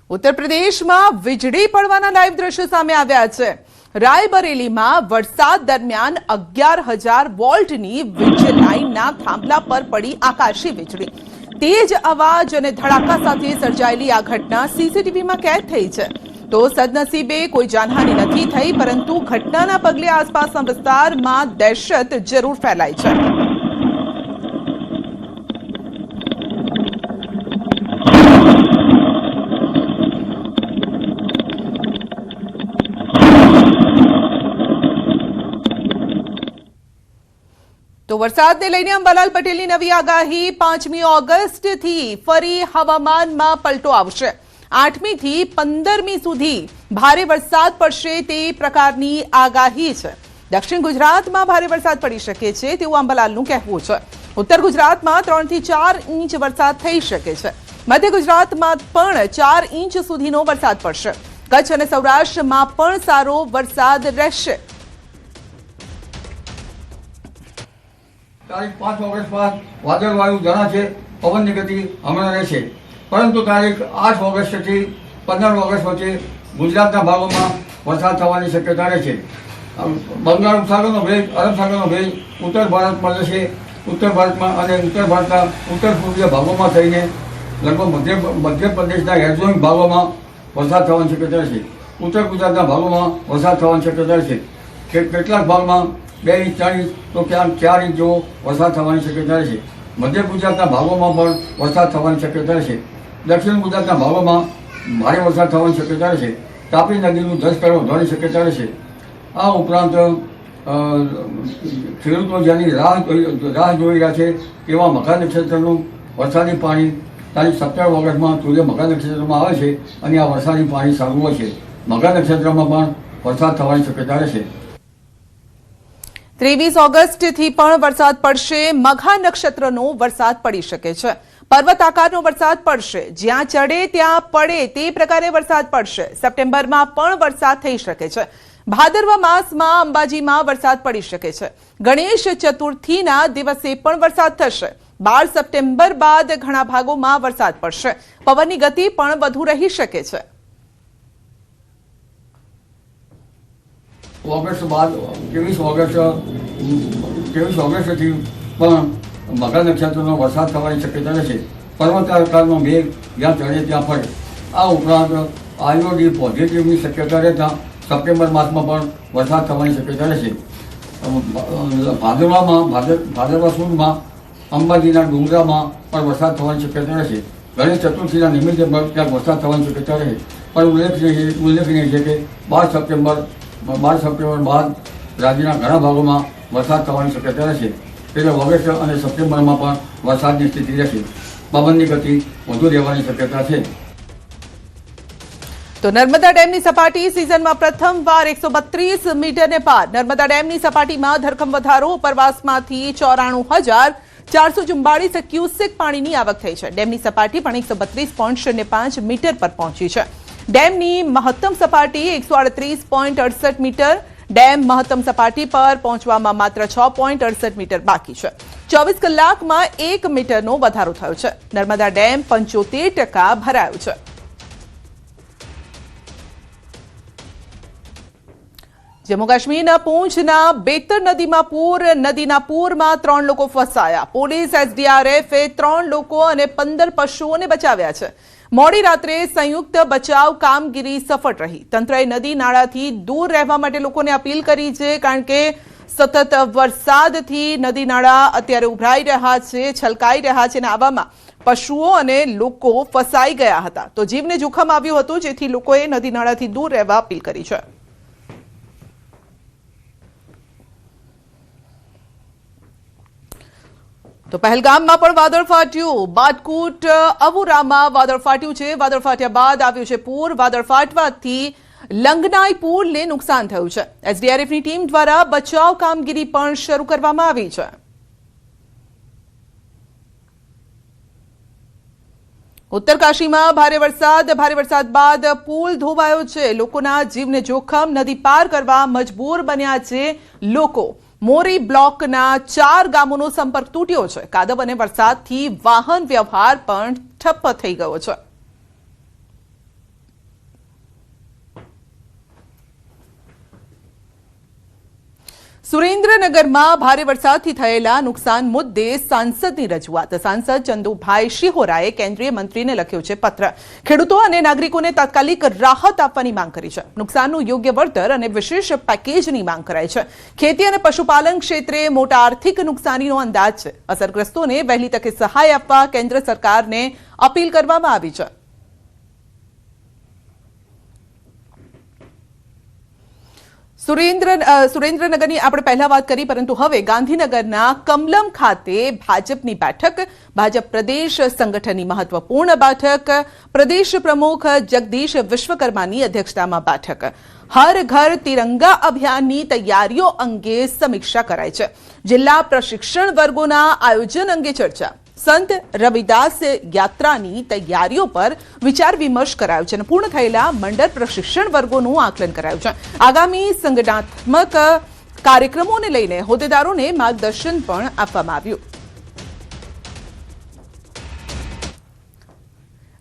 उत्तर प्रदेश में वीजળી પડવાના લાઈવ દ્રશ્યો સામે આવ્યા છે। રાયબરેલીમાં વરસાદ દરમિયાન 11,000 વોલ્ટની વીજ લાઈનના થાંભલા પર પડી આકાશી વીજળી। તેજ અવાજ અને ધડાકા સાથે સર્જાયેલી આ ઘટના સીસીટીવીમાં કેદ થઈ છે। તો સદનસીબે કોઈ જાનહાનિ નથી થઈ, પરંતુ ઘટનાના પગલે આસપાસના વિસ્તારમાં દહેશત જરૂર ફેલાઈ છે। तो वरसाद ने लईने अंबालाल पटेलनी नवी आगाही 5મી ઓગસ્ટથી ફરી હવામાનમાં પલટો આવશે। 8મી થી 15મી સુધી ભારે વરસાદ પડશે તે પ્રકારની આગાહી છે। દક્ષિણ ગુજરાતમાં ભારે વરસાદ પડી શકે છે તેવું અંબાલાલનું કહેવું છે। ઉત્તર ગુજરાતમાં 3 થી 4 ઇંચ વરસાદ થઈ શકે છે। મધ્ય ગુજરાતમાં પણ 4 ઇંચ સુધીનો વરસાદ પડશે। કચ્છ અને સૌરાષ્ટ્રમાં પણ સારો વરસાદ રહેશે। तारीख 5 ऑगस्ट बाद वादळवायु जना है, पवन की गति हमણાં રહેશે, परंतु तारीख 8 ऑगस्ट થી 15 ऑगस्ट वच्चे गुजरातना भागों में वरसाद थवानी शक्यता रहे। बंगाल उपसागरનો ભેજ, અરબ સાગરનો ભેજ उत्तर भारत में जैसे उत्तर भारत में और उत्तर भारत उत्तर पूर्वीय भागों में थईने लगभग मध्य प्रदेशना हेडझोन भागों में वरसाद थवानी शक्यता रहे। उत्तर गुजरातना भागों में वरसाद थवानी शक्यता रहे। કેટલાક ભાગમાં 2 ઇંચ 4 ઇંચ तो क्या 4 इंच જેવો વરસાદ થવાની શક્યતા રહેશે। મધ્ય ગુજરાતના ભાગોમાં પણ વરસાદ થવાની શક્યતા રહેશે। દક્ષિણ ગુજરાતના ભાગોમાં ભારે વરસાદ થવાની શક્યતા રહેશે। તાપી નદીનું જળસ્તર વધવાની શક્યતા રહેશે। આ ઉપરાંત ખેડૂતો જેની રાહ જોઈ રહ્યા છે તેવા મઘા નક્ષત્રનું વરસાદી પાણી તારીખ 17 ઓગસ્ટમાં સૂર્ય મઘા નક્ષત્રમાં આવે છે અને આ વરસાદી પાણી સારું હોય છે। મઘા નક્ષત્રમાં પણ વરસાદ થવાની શક્યતા રહેશે। 23 ઓગસ્ટથી પણ વરસાદ પડશે। મઘા નક્ષત્રનો વરસાદ પડી શકે છે। પર્વત આકારનો વરસાદ પડશે। જ્યાં ચડે ત્યાં પડે તે પ્રકારે વરસાદ પડશે। સપ્ટેમ્બરમાં પણ વરસાદ થઈ શકે છે। ભાદરવા માસમાં અંબાજીમાં વરસાદ પડી શકે છે। ગણેશ ચતુર્થીના દિવસે પણ વરસાદ થશે। 12 સપ્ટેમ્બર બાદ ઘણા ભાગોમાં વરસાદ પડશે। પવનની ગતિ પણ વધુ રહી શકે છે। ऑगस्ट बाद 23 ऑगस्टથી પણ મઘા નક્ષત્રનો વરસાદ થવાની શક્યતા રહેશે। પર્વતાકારનો મેઘ જ્યાં ચડે ત્યાં પડે। આ ઉપરાંત આઈઓડી પોઝિટિવની શક્યતા રહેતા સપ્ટેમ્બર માસમાં પણ વરસાદ થવાની શક્યતા રહેશે। ભાદરવા સુદમાં અંબાજીના ડુંગરામાં પણ વરસાદ થવાની શક્યતા રહેશે। ગણેશ ચતુર્થીના નિમિત્તે પણ ક્યાંક વરસાદ થવાની શક્યતા રહે। પણ ઉલ્લેખનીય છે કે 12 સપ્ટેમ્બર बाद राज्यના ઘણા ભાગોમાં વરસાદ થવાની શક્યતા રહેશે। એટલે ઓગસ્ટ અને સપ્ટેમ્બરમાં પણ વરસાદની સ્થિતિ રહેશે। પવનની ગતિ વધુ રહેવાની શક્યતા છે। તો નર્મદા ડેમની સપાટી સિઝનમાં પ્રથમવાર 132 મીટરને પાર। નર્મદા ડેમની સપાટીમાં ધરખમ વધારો। ઉપરવાસમાંથી 94,444 ક્યુસેક પાણીની આવક થઈ છે। ડેમની સપાટી પણ 132.05 મીટર પર પહોંચી છે। ડેમની મહત્તમ સપાટી 138.68 મીટર। ડેમ મહત્તમ સપાટી પર પહોંચવામાં માત્ર 6.68 મીટર બાકી છે। 24 કલાકમાં 1 મીટરનો વધારો થયો છે। નર્મદા ડેમ 75% ભરાયો છે। જમ્મુ કાશ્મીરના પૂંછના બેતર નદીમાં પૂર। નદીના પૂરમાં 3 લોકો ફસાયા। પોલીસ એસડીઆરએફે 3 લોકો અને 15 પશુઓને બચાવ્યા છે। મોડી રાત્રે સંયુક્ત બચાવ કામગીરી સફળ રહી। તંત્રએ નદી નાળાથી દૂર રહેવા માટે લોકોને અપીલ કરી છે, કારણ કે સતત વરસાદથી નદી નાળા અત્યારે ઉભરાઈ રહ્યા છે, છલકાઈ રહ્યા છે અને આવામાં પશુઓ અને લોકો ફસાઈ ગયા હતા। તો જીવને જોખમ આવ્યું હતું, જેથી લોકોએ નદી નાળાથી દૂર રહેવા અપીલ કરી છે। તો પહેલગામમાં પણ વાદળ ફાટ્યું। બાટકુટ અવુરામાં વાદળ ફાટ્યું છે। વાદળ ફાટ્યા બાદ આવ્યું છે પૂર। વાદળ ફાટવાથી લંગનાઈ પુલને નુકસાન થયું છે। એસડીઆરએફની ટીમ દ્વારા બચાવ કામગીરી પણ શરૂ કરવામાં આવી છે। ઉત્તરકાશીમાં ભારે વરસાદ બાદ પુલ ધોવાયો છે। લોકોના જીવને જોખમ। નદી પાર કરવા મજબૂર બન્યા છે લોકો। મોરી બ્લોકના 4 ગામોનો સંપર્ક તૂટ્યો છે। કાદવ અને વરસાદથી વાહન વ્યવહાર પણ ઠપ્પ થઈ ગયો છે। સુરેન્દ્રનગરમાં ભારે વરસાદથી થયેલા નુકસાન મુદ્દે સાંસદની રજૂઆત. સાંસદ ચંદુભાઈ શિહોરાએ કેન્દ્રીય મંત્રીને લખ્યો છે પત્ર. ખેડૂતો અને નાગરિકોને તાત્કાલિક રાહત આપવાની માંગ કરી છે. નુકસાનનું યોગ્ય વળતર અને વિશેષ પેકેજની માંગ કરાઈ છે. ખેતી અને પશુપાલન ક્ષેત્રે મોટા આર્થિક નુકસાનીનો અંદાજ છે. અસરગ્રસ્તોને વહેલી તકે સહાય આપવા કેન્દ્ર સરકારને અપીલ કરવામાં આવી છે. સુરેન્દ્રનગરની આપણે પહેલા વાત કરી, પરંતુ હવે ગાંધીનગરના કમલમ ખાતે ભાજપની બેઠક, ભાજપ પ્રદેશ સંગઠનની મહત્વપૂર્ણ બેઠક, પ્રદેશ પ્રમુખ જગદીશ વિશ્વકર્માની અધ્યક્ષતામાં બેઠક. હર ઘર તિરંગા અભિયાનની તૈયારીઓ અંગે સમીક્ષા કરાઈ છે. જિલ્લા પ્રશિક્ષણ વર્ગોના આયોજન અંગે ચર્ચા. સંત રવિદાસ યાત્રાની તૈયારીઓ પર વિચાર વિમર્શ કરાયો છે અને પૂર્ણ થયેલા મંડળ પ્રશિક્ષણ વર્ગોનું આકલન કરાયું છે. આગામી સંગઠનાત્મક કાર્યક્રમોને લઈને હોદ્દેદારોને માર્ગદર્શન પણ આપવામાં આવ્યું.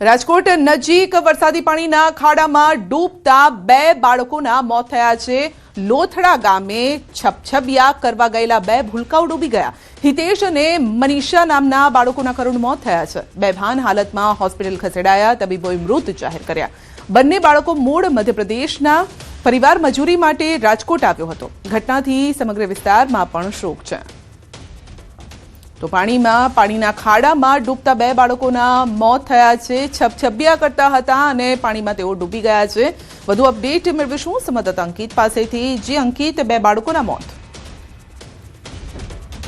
રાજકોટ નજીક વરસાદી પાણીના ખાડામાં ડૂબતા 2 બાળકોના મોત થયા છે. લોથડા ગામે છપછબિયા કરવા ગયેલા 2 ભૂલકાઓ ડૂબી ગયા. હિતેશ અને મનીષા નામના બાળકોના કરુણ મોત થયા છે. બેભાન હાલતમાં હોસ્પિટલ ખસેડાયા. તબીબોએ મૃત જાહેર કર્યા. બંને બાળકો મૂળ મધ્યપ્રદેશના. પરિવાર મજૂરી માટે રાજકોટ આવ્યો હતો. ઘટનાથી સમગ્ર વિસ્તારમાં પણ શોક છે. તો પાણીના ખાડામાં ડૂબતા 2 બાળકોના મોત થયા છે. છપછબિયા કરતા હતા અને પાણીમાં તેઓ ડૂબી ગયા છે. વધુ અપડેટ મેળવીશું સંવાદદાતા અંકિત પાસેથી. જે અંકિત, 2 બાળકોના મોત.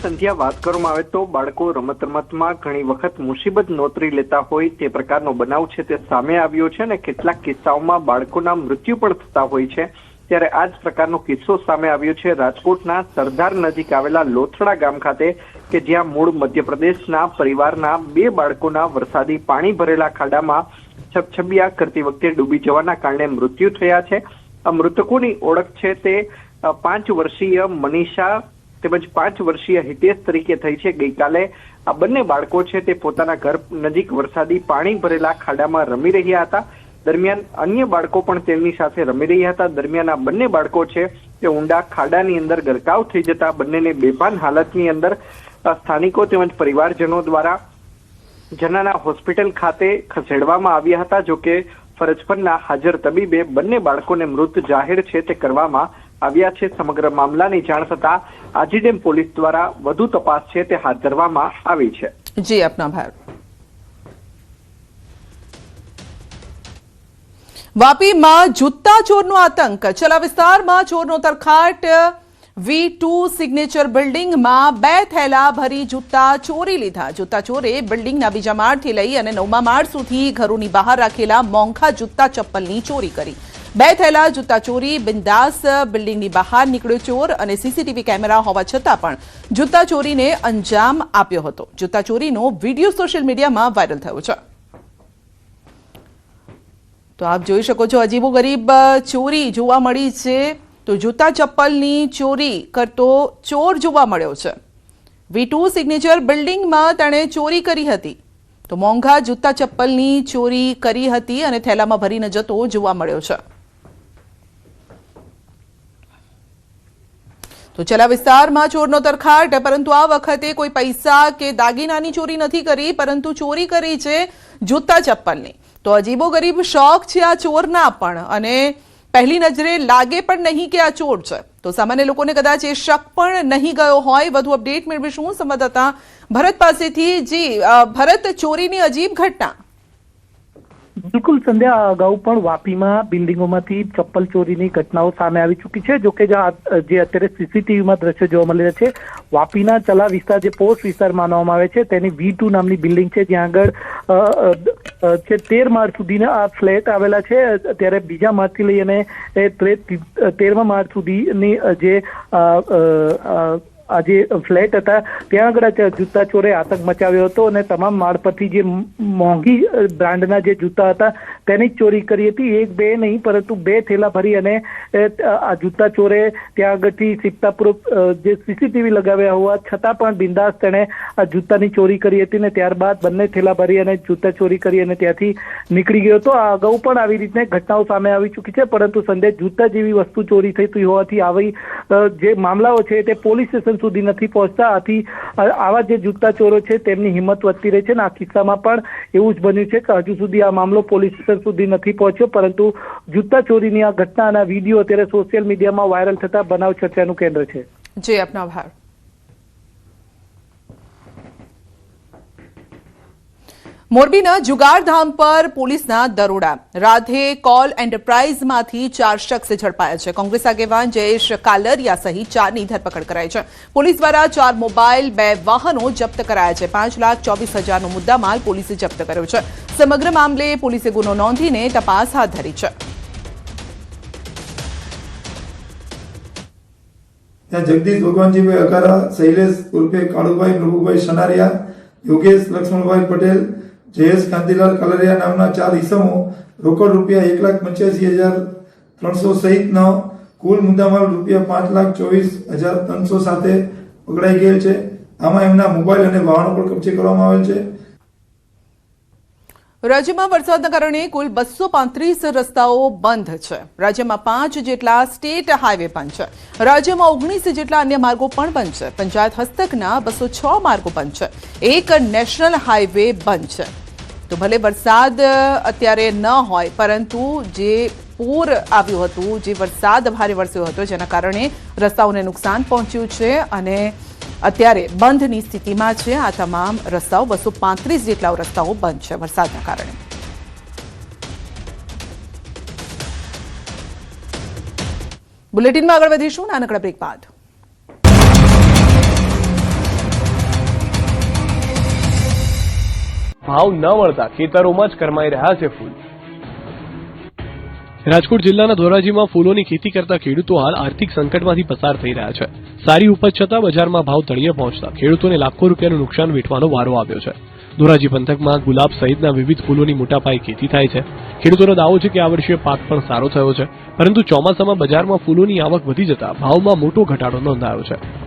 સંધ્યા, વાત કરવામાં આવે તો બાળકો રમતમાં ઘણી વખત મુસીબત નોતરી લેતા હોય તે પ્રકારનો બનાવ છે તે સામે આવ્યો છે અને કેટલાક કિસ્સાઓમાં બાળકોના મૃત્યુ પણ થતા હોય છે. ત્યારે આ જ પ્રકારનો કિસ્સો સામે આવ્યો છે રાજકોટના સરદાર નજીક આવેલા લોથડા ગામ ખાતે, કે જ્યાં મૂળ મધ્યપ્રદેશના પરિવારના 2 બાળકોના વરસાદી પાણી ભરેલા ખાડામાં છપછબિયા કરતી વખતે ડૂબી જવાના કારણે મૃત્યુ થયા છે. આ મૃતકોની ઓળખ છે તે 5 વર્ષીય મનીષા તેમજ 5 વર્ષીય હિતેશ તરીકે થઈ છે. ગઈકાલે આ બંને બાળકો છે તે પોતાના ઘર નજીક વરસાદી પાણી ભરેલા ખાડામાં રમી રહ્યા હતા. દરમિયાન અન્ય બાળકો પણ તેમની સાથે રમી રહ્યા હતા. દરમિયાન આ બંને બાળકો છે તે ઊંડા ખાડાની અંદર ગરકાવ થઈ જતા બંનેને બેભાન હાલતની અંદર સ્થાનિકો તેમજ પરિવારજનો દ્વારા જનાના હોસ્પિટલ ખાતે ખસેડવામાં આવ્યા હતા. જોકે ફરજ પરના હાજર તબીબે બંને બાળકોને મૃત જાહેર છે તે કરવામાં આવ્યા છે. સમગ્ર મામલાની જાણ થતા આજીડેમ પોલીસ દ્વારા વધુ તપાસ છે તે હાથ ધરવામાં આવી છે. જી, આપનો આભાર. વાપીમાં જૂતા ચોરનો આતંક. ચલા વિસ્તારમાં ચોરનો તરખાટ. V2 સિગ્નેચર બિલ્ડિંગમાં 2 થેલા ભરી જૂતા ચોરી લીધા. જૂતા ચોરે બિલ્ડિંગના બીજા માળથી લઈ અને 9મા માળ સુધી ઘરોની બહાર રાખેલા મોંઘા જૂતા ચપ્પલની ચોરી કરી. 2 થેલા જૂતા ચોરી. બિંદાસ બિલ્ડિંગની બહાર નીકળ્યો ચોર અને સીસીટીવી કેમેરા હોવા છતાં પણ જૂતા ચોરીને અંજામ આપ્યો હતો. જૂતા ચોરીનો વિડીયો સોશિયલ મીડિયામાં વાયરલ થયો છે. તો આપ જોઈ શકો છો, અજીબો ગરીબ ચોરી જોવા મળી છે. તો જૂતા ચપ્પલની ચોરી કરતો ચોર જોવા મળ્યો છે. V2 સિગ્નેચર બિલ્ડિંગમાં તેણે ચોરી કરી હતી. તો મોંઘા જૂતા ચપ્પલની ચોરી કરી હતી અને થેલામાં ભરીને જતો જોવા મળ્યો છે. તો ચલા વિસ્તારમાં ચોરનો તરખાટ, પરંતુ આ વખતે કોઈ પૈસા કે દાગીનાની ચોરી નથી કરી, પરંતુ ચોરી કરી છે જૂતા ચપ્પલની. તો અજીબો ગરીબ શોખ છે આ ચોરના પણ, અને પહેલી નજરે લાગે પણ નહીં કે આ ચોર છે. તો સામાન્ય લોકોને કદાચ એ શક પણ નહીં ગયો હોય. વધુ અપડેટ મેળવીશું સંવાદદાતા ભરત પાસેથી. જી ભરત, ચોરીની અજીબ ઘટના. બિલકુલ સંધ્યા, અગાઉ પણ વાપીમાં બિલ્ડિંગોમાંથી ચપ્પલ ચોરીની ઘટનાઓ સામે આવી ચૂકી છે. જોકે જે અત્યારે સીસીટીવીમાં દ્રશ્યો જોવા મળી રહ્યા છે, વાપીના ચલા વિસ્તાર, જે પોસ્ટ વિસ્તાર માનવામાં આવે છે, તેની V2 નામની બિલ્ડિંગ છે, જ્યાં આગળ 13 માળ સુધીના આ ફ્લેટ આવેલા છે. ત્યારે બીજા માળથી લઈ અને 13મા માળ સુધીની જે આ જે ફ્લેટ હતા ત્યાં આગળ જૂતા ચોરે આતંક મચાવ્યો હતો અને તમામ માળ પરથી જે મોંઘી બ્રાન્ડના જે જૂતા હતા તેની જ ચોરી કરી હતી. એક બે નહીં પરંતુ 2 થેલા ભરી અને આ જૂતા ચોરે ત્યાં આગળથી સિપ્તાપુર જે સીસીટીવી લગાવ્યા હોવા છતાં પણ બિંદાસ તેણે આ જૂતાની ચોરી કરી હતી ને ત્યારબાદ બંને થેલા ભરી અને જૂતા ચોરી કરી અને ત્યાંથી નીકળી ગયો હતો. આ અગાઉ પણ આવી રીતની ઘટનાઓ સામે આવી ચૂકી છે, પરંતુ સંદેશ જૂતા જેવી વસ્તુ ચોરી થઈ હોવાથી આવી જે મામલાઓ છે તે પોલીસ સ્ટેશન સુધી નથી પહોંચતા. આથી આવા જે જૂતા ચોરો છે તેમની હિંમત વધતી રહે છે અને આ કિસ્સામાં પણ એવું જ બન્યું છે કે હજુ સુધી આ મામલો પોલીસ સ્ટેશન સુધી નથી પહોંચ્યો, પરંતુ જૂતા ચોરીની આ ઘટનાના વિડીયો અત્યારે સોશિયલ મીડિયામાં વાયરલ થતા બનાવ ચર્ચાનું કેન્દ્ર છે. જી, આપનો આભાર. મોરબીના જુગારધામ પર પોલીસના દરોડા. રાધે કોલ એન્ટરપ્રાઇઝમાંથી 4 શખ્સ ઝડપાયા છે. કોંગ્રેસ આગેવાન જયેશ કાલરિયા સહિત 4ની ધરપકડ કરાઈ છે. પોલીસ દ્વારા 4 મોબાઈલ, 2 વાહનો જપ્ત કરાયા છે. 5,24,000નો મુદ્દામાલ પોલીસે જપ્ત કર્યો છે. સમગ્ર મામલે પોલીસે ગુનો નોંધીને તપાસ હાથ ધરી છે. ત્યાં જગદીશ ભગવાનજીભાઈ અકારા, શૈલેષ ઉર્ફે કાળુભાઈ નબુભાઈ સનારિયા, યોગેશ લક્ષ્મણભાઈ પટેલ, જયેશ કાંતિલાલ કલરિયા નામના 4 ઈસમો રોકડ રૂપિયા 1,85,300 સહિતનો કુલ મુદ્દામાલ રૂપિયા 5,24,300 સાથે પકડાઈ ગયેલ છે. આમાં એમના મોબાઈલ અને વાહનો પણ કબજે કરવામાં આવેલ છે. રાજ્યમાં વરસાદના કારણે કુલ 235 રસ્તાઓ બંધ છે. રાજ્યમાં 5 જેટલા સ્ટેટ હાઈવે બંધ છે. રાજ્યમાં 19 જેટલા અન્ય માર્ગો પણ બંધ છે. પંચાયત હસ્તકના 206 માર્ગો બંધ છે. 1 નેશનલ હાઈવે બંધ છે. તો ભલે વરસાદ અત્યારે ન હોય, પરંતુ જે પૂર આવ્યું હતું, જે વરસાદ ભારે વરસ્યો હતો, જેના કારણે રસ્તાઓને નુકસાન પહોંચ્યું છે અને અત્યારે બંધની સ્થિતિમાં છે આ તમામ રસ્તાઓ. 235 જેટલા રસ્તાઓ બંધ છે વરસાદના કારણે. બુલેટિનમાં આગળ વધીશું નાનકડા બ્રેક બાદ. ભાવ ન મળતા ખેતરોમાં જ કરમાઈ રહ્યા છે ફૂલ. રાજકોટ જિલ્લાના ધોરાજીમાં ફૂલોની ખેતી કરતા ખેડૂતો હાલ આર્થિક સંકટમાંથી પસાર થઈ રહ્યા છે. સારી ઉપજ છતાં બજારમાં ભાવ તળિયે પહોંચતા ખેડૂતોને લાખો રૂપિયાનું નુકસાન વેઠવાનો વારો આવ્યો છે. ધોરાજી પંથકમાં ગુલાબ સહિતના વિવિધ ફૂલોની મોટા પાયે ખેતી થાય છે. ખેડૂતોનો દાવો છે કે આ વર્ષે પાક પણ સારો થયો છે, પરંતુ ચોમાસામાં બજારમાં ફૂલોની આવક વધી જતા ભાવમાં મોટો ઘટાડો નોંધાયો છે.